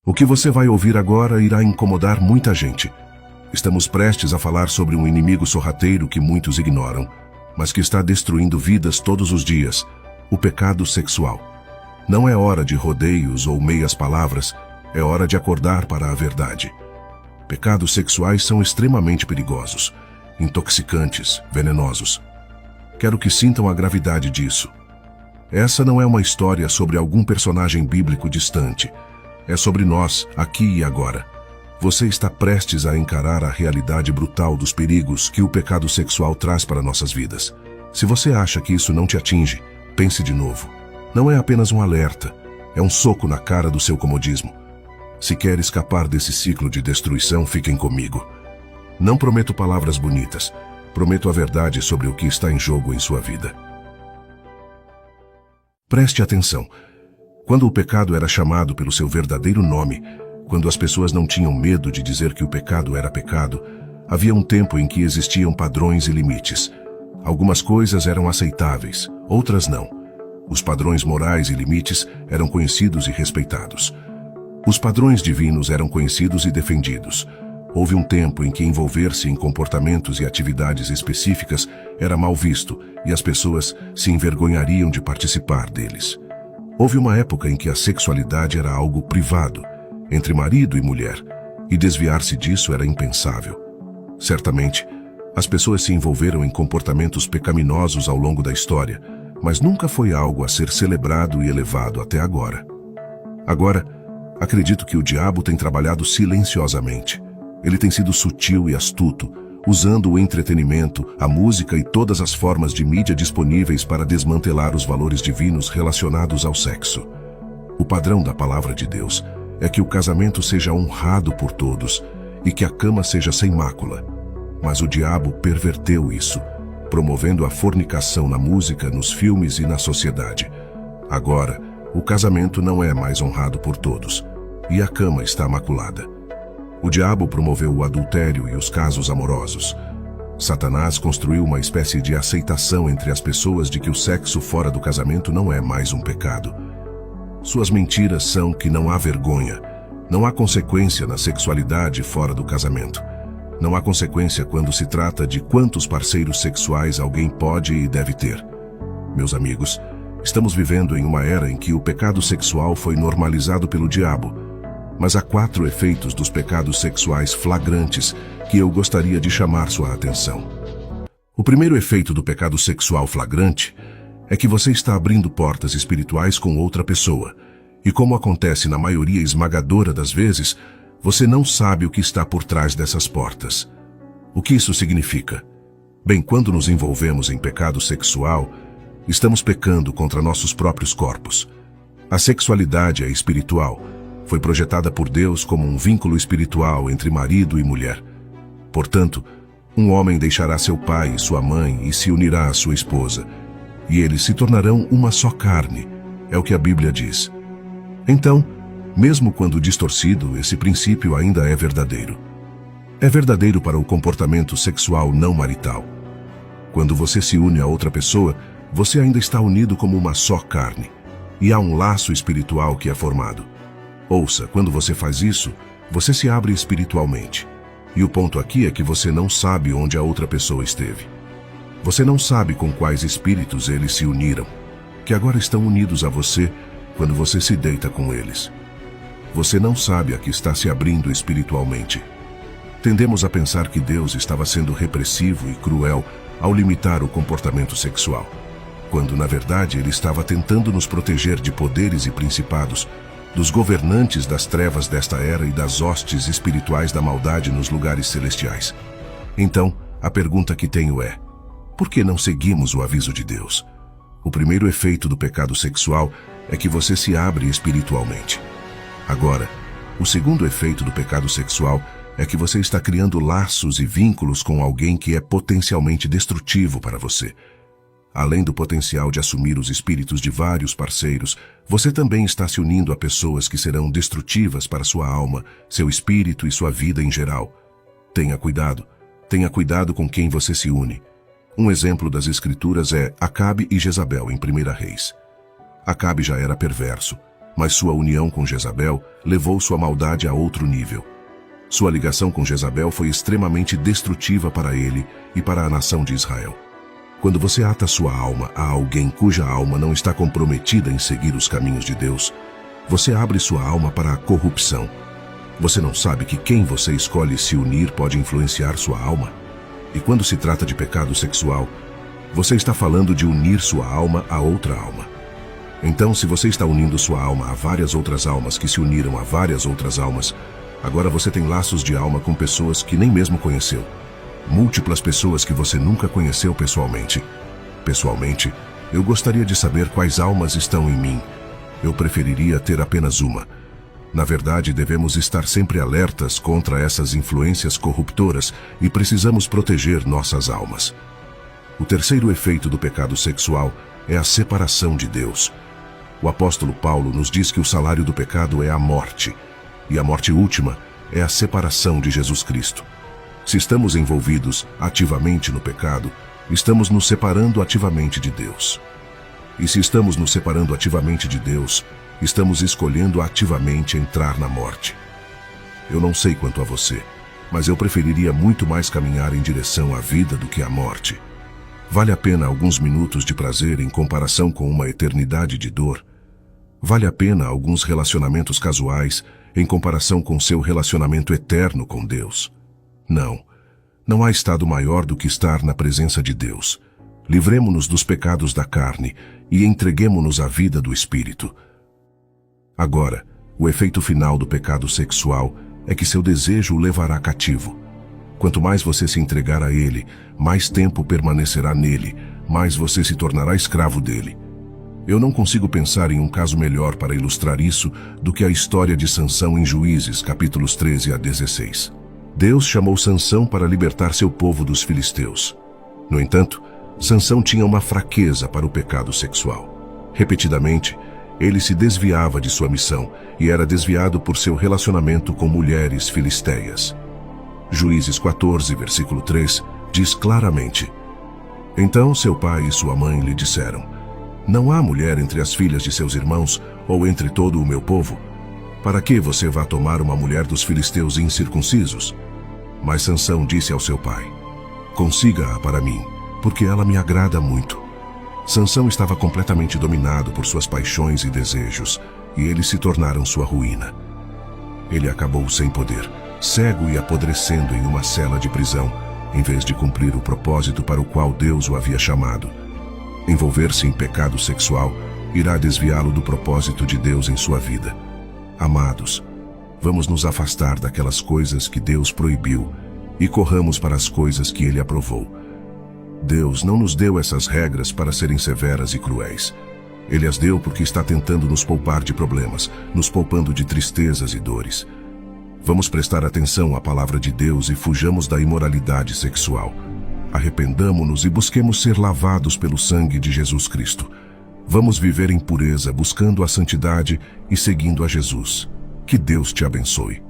O que você vai ouvir agora irá incomodar muita gente. Estamos prestes a falar sobre um inimigo sorrateiro que muitos ignoram, mas que está destruindo vidas todos os dias: o pecado sexual. Não é hora de rodeios ou meias palavras, é hora de acordar para a verdade. Pecados sexuais são extremamente perigosos, intoxicantes, venenosos. Quero que sintam a gravidade disso. Essa não é uma história sobre algum personagem bíblico distante. É sobre nós, aqui e agora. Você está prestes a encarar a realidade brutal dos perigos que o pecado sexual traz para nossas vidas. Se você acha que isso não te atinge, pense de novo. Não é apenas um alerta, é um soco na cara do seu comodismo. Se quer escapar desse ciclo de destruição, fiquem comigo. Não prometo palavras bonitas, prometo a verdade sobre o que está em jogo em sua vida. Preste atenção. Quando o pecado era chamado pelo seu verdadeiro nome, quando as pessoas não tinham medo de dizer que o pecado era pecado, havia um tempo em que existiam padrões e limites. Algumas coisas eram aceitáveis, outras não. Os padrões morais e limites eram conhecidos e respeitados. Os padrões divinos eram conhecidos e defendidos. Houve um tempo em que envolver-se em comportamentos e atividades específicas era mal visto e as pessoas se envergonhariam de participar deles. Houve uma época em que a sexualidade era algo privado, entre marido e mulher, e desviar-se disso era impensável. Certamente, as pessoas se envolveram em comportamentos pecaminosos ao longo da história, mas nunca foi algo a ser celebrado e elevado até agora. Agora, acredito que o diabo tem trabalhado silenciosamente. Ele tem sido sutil e astuto, usando o entretenimento, a música e todas as formas de mídia disponíveis para desmantelar os valores divinos relacionados ao sexo. O padrão da palavra de Deus é que o casamento seja honrado por todos e que a cama seja sem mácula. Mas o diabo perverteu isso, promovendo a fornicação na música, nos filmes e na sociedade. Agora, o casamento não é mais honrado por todos e a cama está maculada. O diabo promoveu o adultério e os casos amorosos. Satanás construiu uma espécie de aceitação entre as pessoas de que o sexo fora do casamento não é mais um pecado. Suas mentiras são que não há vergonha, não há consequência na sexualidade fora do casamento. Não há consequência quando se trata de quantos parceiros sexuais alguém pode e deve ter. Meus amigos, estamos vivendo em uma era em que o pecado sexual foi normalizado pelo diabo. Mas há 4 efeitos dos pecados sexuais flagrantes que eu gostaria de chamar sua atenção. O primeiro efeito do pecado sexual flagrante é que você está abrindo portas espirituais com outra pessoa. E como acontece na maioria esmagadora das vezes, você não sabe o que está por trás dessas portas. O que isso significa? Bem, quando nos envolvemos em pecado sexual, estamos pecando contra nossos próprios corpos. A sexualidade é espiritual. Foi projetada por Deus como um vínculo espiritual entre marido e mulher. Portanto, um homem deixará seu pai e sua mãe e se unirá à sua esposa, e eles se tornarão uma só carne, é o que a Bíblia diz. Então, mesmo quando distorcido, esse princípio ainda é verdadeiro. É verdadeiro para o comportamento sexual não marital. Quando você se une a outra pessoa, você ainda está unido como uma só carne, e há um laço espiritual que é formado. Ouça, quando você faz isso, você se abre espiritualmente. E o ponto aqui é que você não sabe onde a outra pessoa esteve. Você não sabe com quais espíritos eles se uniram, que agora estão unidos a você quando você se deita com eles. Você não sabe a que está se abrindo espiritualmente. Tendemos a pensar que Deus estava sendo repressivo e cruel ao limitar o comportamento sexual, quando na verdade ele estava tentando nos proteger de poderes e principados, dos governantes das trevas desta era e das hostes espirituais da maldade nos lugares celestiais. Então, a pergunta que tenho é: por que não seguimos o aviso de Deus? O primeiro efeito do pecado sexual é que você se abre espiritualmente. Agora, o segundo efeito do pecado sexual é que você está criando laços e vínculos com alguém que é potencialmente destrutivo para você. Além do potencial de assumir os espíritos de vários parceiros, você também está se unindo a pessoas que serão destrutivas para sua alma, seu espírito e sua vida em geral. Tenha cuidado com quem você se une. Um exemplo das escrituras é Acabe e Jezabel em 1 Reis. Acabe já era perverso. Mas sua união com Jezabel levou sua maldade a outro nível. Sua ligação com Jezabel foi extremamente destrutiva para ele e para a nação de Israel. Quando você ata sua alma a alguém cuja alma não está comprometida em seguir os caminhos de Deus, você abre sua alma para a corrupção. Você não sabe que quem você escolhe se unir pode influenciar sua alma? E quando se trata de pecado sexual, você está falando de unir sua alma a outra alma. Então, se você está unindo sua alma a várias outras almas que se uniram a várias outras almas, agora você tem laços de alma com pessoas que nem mesmo conheceu. Múltiplas pessoas que você nunca conheceu pessoalmente. Pessoalmente, eu gostaria de saber quais almas estão em mim. Eu preferiria ter apenas uma. Na verdade, devemos estar sempre alertas contra essas influências corruptoras e precisamos proteger nossas almas. O terceiro efeito do pecado sexual é a separação de Deus. O apóstolo Paulo nos diz que o salário do pecado é a morte, e a morte última é a separação de Jesus Cristo. Se estamos envolvidos ativamente no pecado, estamos nos separando ativamente de Deus. E se estamos nos separando ativamente de Deus, estamos escolhendo ativamente entrar na morte. Eu não sei quanto a você, mas eu preferiria muito mais caminhar em direção à vida do que à morte. Vale a pena alguns minutos de prazer em comparação com uma eternidade de dor? Vale a pena alguns relacionamentos casuais em comparação com seu relacionamento eterno com Deus? Não. Não há estado maior do que estar na presença de Deus. Livremo-nos dos pecados da carne e entreguemo-nos à vida do Espírito. Agora, o efeito final do pecado sexual é que seu desejo o levará cativo. Quanto mais você se entregar a ele, mais tempo permanecerá nele, mais você se tornará escravo dele. Eu não consigo pensar em um caso melhor para ilustrar isso do que a história de Sansão em Juízes, capítulos 13 a 16. Deus chamou Sansão para libertar seu povo dos filisteus. No entanto, Sansão tinha uma fraqueza para o pecado sexual. Repetidamente, ele se desviava de sua missão e era desviado por seu relacionamento com mulheres filisteias. Juízes 14, versículo 3, diz claramente: Então seu pai e sua mãe lhe disseram: Não há mulher entre as filhas de seus irmãos ou entre todo o meu povo? Para que você vá tomar uma mulher dos filisteus incircuncisos? Mas Sansão disse ao seu pai: Consiga-a para mim, porque ela me agrada muito. Sansão estava completamente dominado por suas paixões e desejos, e eles se tornaram sua ruína. Ele acabou sem poder, cego e apodrecendo em uma cela de prisão, em vez de cumprir o propósito para o qual Deus o havia chamado. Envolver-se em pecado sexual irá desviá-lo do propósito de Deus em sua vida. Amados, vamos nos afastar daquelas coisas que Deus proibiu e corramos para as coisas que Ele aprovou. Deus não nos deu essas regras para serem severas e cruéis. Ele as deu porque está tentando nos poupar de problemas, nos poupando de tristezas e dores. Vamos prestar atenção à palavra de Deus e fujamos da imoralidade sexual. Arrependamo-nos e busquemos ser lavados pelo sangue de Jesus Cristo. Vamos viver em pureza, buscando a santidade e seguindo a Jesus. Que Deus te abençoe.